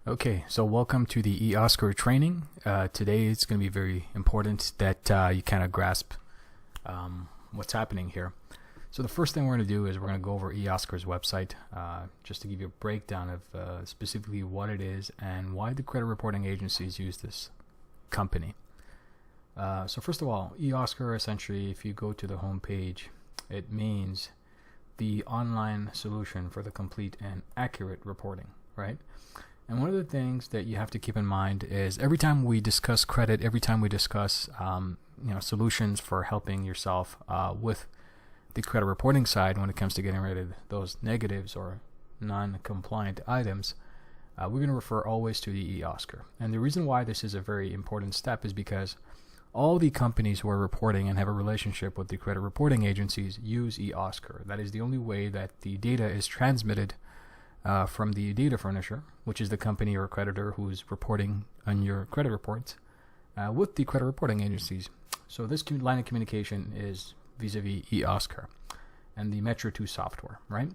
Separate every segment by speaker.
Speaker 1: Okay, so welcome to the eOscar training. Today it's going to be very important that you kind of grasp what's happening here. So the first thing we're going to do is we're going to go over eOscar's website just to give you a breakdown of specifically what it is and why the credit reporting agencies use this company. So first of all, eOscar essentially, if you go to the home page, it means the online solution for the complete and accurate reporting, right? And one of the things that you have to keep in mind is every time we discuss credit, every time we discuss solutions for helping yourself with the credit reporting side when it comes to getting rid of those negatives or non-compliant items, we're going to refer always to the eOscar. And the reason why this is a very important step is because all the companies who are reporting and have a relationship with the credit reporting agencies use eOscar. That is the only way that the data is transmitted from the data furnisher, which is the company or creditor who's reporting on your credit reports, with the credit reporting agencies. So this line of communication is vis-a-vis eOscar and the Metro 2 software, right?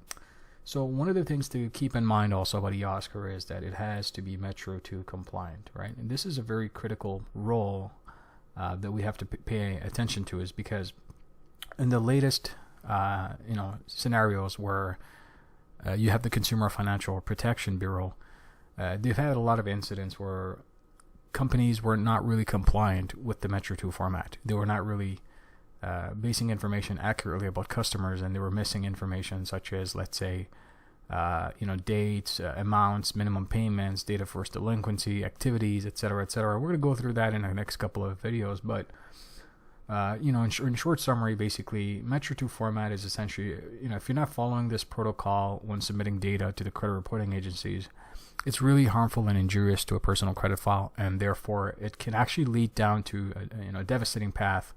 Speaker 1: So one of the things to keep in mind also about eOscar is that it has to be Metro 2 compliant, right? And this is a very critical role that we have to pay attention to, is because in the latest scenarios where you have the Consumer Financial Protection Bureau, they've had a lot of incidents where companies were not really compliant with the Metro 2 format. They were not really basing information accurately about customers, and they were missing information such as, let's say, dates, amounts, minimum payments, date of first delinquency, activities, etc., etc. We're going to go through that in the next couple of videos, but in short summary, basically, Metro 2 format is essentially, if you're not following this protocol when submitting data to the credit reporting agencies, it's really harmful and injurious to a personal credit file, and therefore it can actually lead down to a devastating path.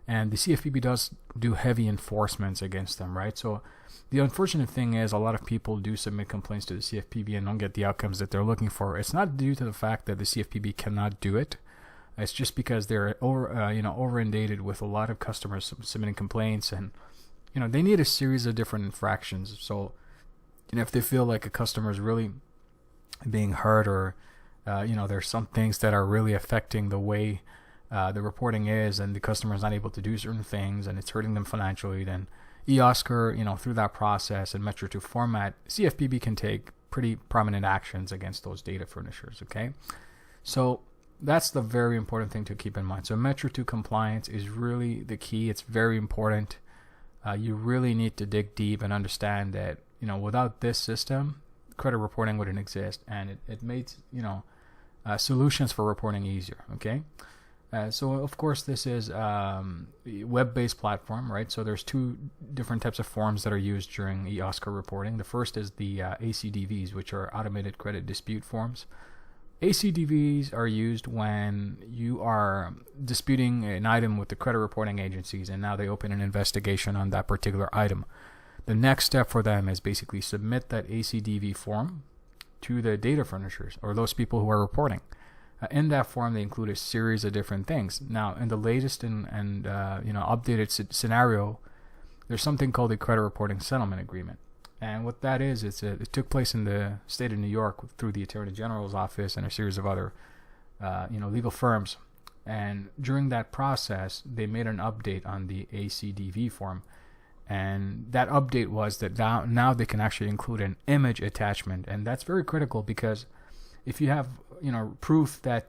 Speaker 1: And the CFPB does do heavy enforcements against them, right? So the unfortunate thing is a lot of people do submit complaints to the CFPB and don't get the outcomes that they're looking for. It's not due to the fact that the CFPB cannot do it. It's just because they're over inundated with a lot of customers submitting complaints, and they need a series of different infractions. So if they feel like a customer is really being hurt, or there's some things that are really affecting the way the reporting is, and the customer is not able to do certain things, and it's hurting them financially, then eOscar, through that process and Metro 2 format, CFPB can take pretty prominent actions against those data furnishers. Okay, so that's the very important thing to keep in mind. So Metro 2 compliance is really the key. It's very important. You really need to dig deep and understand that without this system, credit reporting wouldn't exist, and it made solutions for reporting easier. Okay. So of course this is a web-based platform, right? So there's two different types of forms that are used during eOscar reporting. The first is the ACDVs, which are automated credit dispute forms. ACDVs are used when you are disputing an item with the credit reporting agencies, and now they open an investigation on that particular item. The next step for them is basically submit that ACDV form to the data furnishers, or those people who are reporting. In that form, they include a series of different things. Now, in the latest and updated scenario, there's something called the Credit Reporting Settlement Agreement. And what that is, it took place in the state of New York through the Attorney General's office and a series of other legal firms. And during that process, they made an update on the ACDV form. And that update was that now they can actually include an image attachment. And that's very critical, because if you have proof that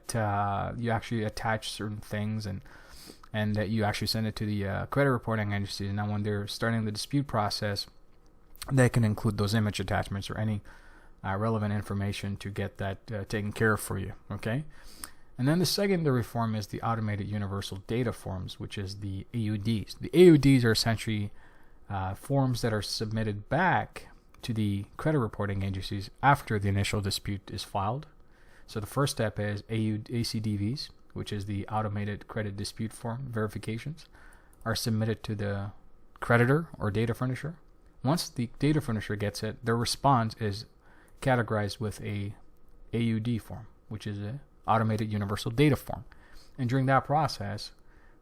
Speaker 1: you actually attach certain things and that you actually send it to the credit reporting agency, and now when they're starting the dispute process, they can include those image attachments or any relevant information to get that taken care of for you. Okay. And then the secondary form is the Automated Universal Data Forms, which is the AUDs. The AUDs are essentially forms that are submitted back to the credit reporting agencies after the initial dispute is filed. So the first step is ACDVs, which is the Automated Credit Dispute Form verifications, are submitted to the creditor or data furnisher. Once the data furnisher gets it, their response is categorized with a AUD form, which is an Automated Universal Data Form. And during that process,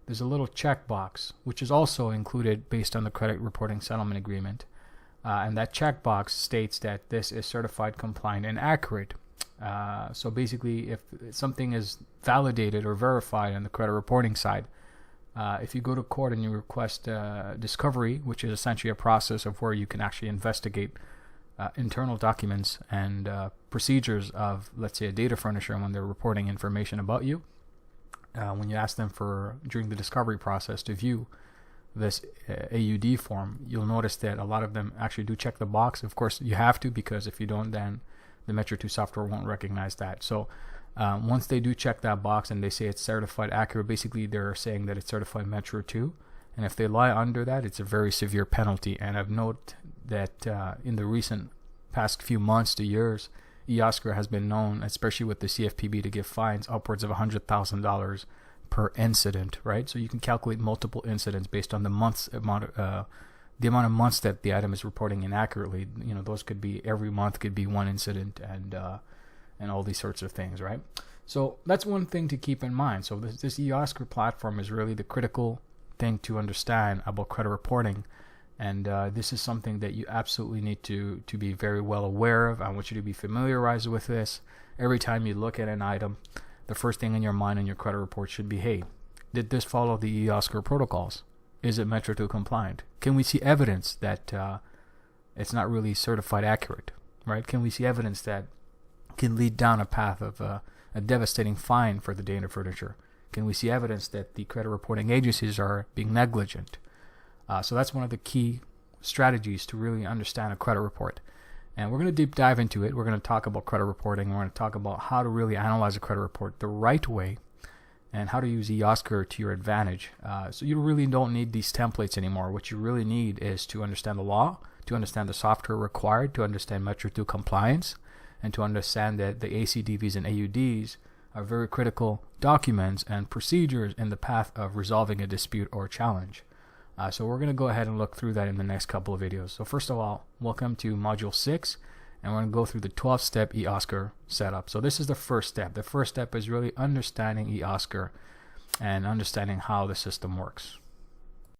Speaker 1: there's a little checkbox, which is also included based on the Credit Reporting Settlement Agreement. And that checkbox states that this is certified, compliant, and accurate So basically, if something is validated or verified on the credit reporting side, if you go to court and you request discovery, which is essentially a process of where you can actually investigate internal documents and procedures of, let's say, a data furnisher when they're reporting information about you, when you ask them for, during the discovery process, to view this AUD form, you'll notice that a lot of them actually do check the box. Of course, you have to, because if you don't, then the Metro 2 software won't recognize that. So once they do check that box and they say it's certified accurate, basically they're saying that it's certified Metro 2. And if they lie under that, it's a very severe penalty. And I've noted that in the recent past few months to years, eOscar has been known, especially with the CFPB, to give fines upwards of $100,000 per incident, right? So you can calculate multiple incidents based on the amount of months that the item is reporting inaccurately. You know, those could be, every month could be one incident, and all these sorts of things, right? So that's one thing to keep in mind. So this eOscar platform is really the critical thing to understand about credit reporting, and this is something that you absolutely need to be very well aware of. I want you to be familiarized with this. Every time you look at an item, the first thing in your mind in your credit report should be, hey, did this follow the eOscar protocols? Is it Metro 2 compliant? Can we see evidence that it's not really certified accurate, right? Can we see evidence that can lead down a path of a devastating fine for the data furnisher? Can we see evidence that the credit reporting agencies are being negligent? So that's one of the key strategies to really understand a credit report. And we're going to deep dive into it. We're going to talk about credit reporting. We're going to talk about how to really analyze a credit report the right way and how to use eOscar to your advantage. So you really don't need these templates anymore. What you really need is to understand the law, to understand the software required, to understand Metro 2 compliance, and to understand that the ACDVs and AUDs are very critical documents and procedures in the path of resolving a dispute or challenge. So we're going to go ahead and look through that in the next couple of videos. So first of all, welcome to Module 6, and we're going to go through the 12-step eOscar setup. So this is the first step. The first step is really understanding eOscar and understanding how the system works.